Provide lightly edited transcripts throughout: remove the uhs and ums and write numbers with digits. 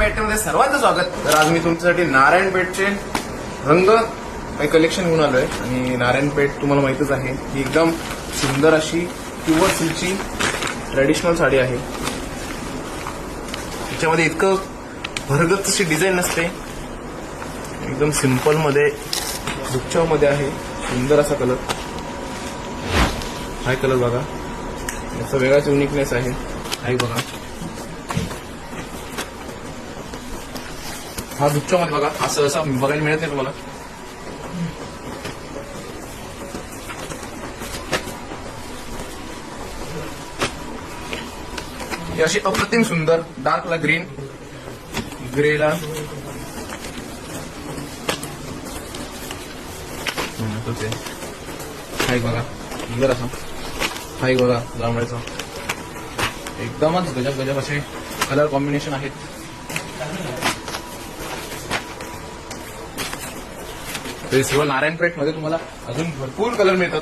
पेठमध्ये सर्वांचं स्वागत. तर आज मी तुमच्यासाठी नारायणपेठचे रंग काही कलेक्शन घेऊन आलोय. आणि नारायणपेठ तुम्हाला माहितच आहे ही एकदम सुंदर अशी प्युअर सिल्कची ट्रेडिशनल साडी आहे. त्याच्यामध्ये इतकं भरगत अशी डिझाईन नसते, एकदम सिंपल मध्ये दुपचाव मध्ये आहे. सुंदर असा कलर, हा कलर बघा, याचा वेगळाच युनिकनेस आहे. हा बघा, हा दुपचाव मध्ये बघा, हा सहसा बघायला मिळत नाही तुम्हाला. ही अशी अप्रतिम सुंदर डार्कला ग्रीन, ग्रेला हाय बघा, सुंदर असा हाय बघा, जांभळ्याचा एकदमच गजब गजब असे कलर कॉम्बिनेशन आहेत. ते सर्व नारायणपेठ मध्ये तुम्हाला अजून भरपूर कलर मिळतात.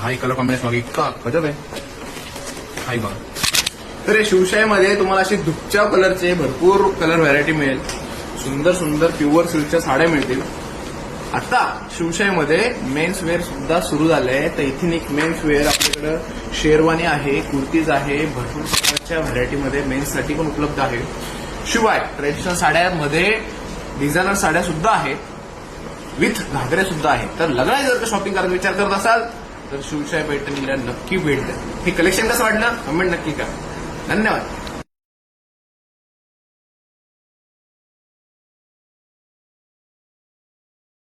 हाय कलर कॉम्बिनेशन बघा, इतका गजब आहे. हाय बघा, तर हे शिवशाहीमध्ये तुम्हाला अशी दुपच्या कलरचे भरपूर कलर व्हरायटी मिळेल. सुंदर सुंदर प्युअर सिल्कच्या साड्या मिळतील. आता शिवशाहीमध्ये मेन्स वेअर सुद्धा सुरू झालंय. तर इथेनिक मेन्स वेअर आपल्याकडे शेरवानी आहे, कुर्तीज आहे, भरपूर प्रकारच्या व्हरायटीमध्ये मेन्ससाठी पण उपलब्ध आहे. शिवाय ट्रेडिशनल साड्यांमध्ये डिझायनर साड्या सुद्धा आहेत, विथ घागरे सुद्धा आहेत. तर लग्नात जर का शॉपिंग करायचा विचार करत असाल तर शिवशाही पैठणीला नक्की भेट द्या. हे कलेक्शन कसं वाटलं कमेंट नक्की करा. धन्यवाद.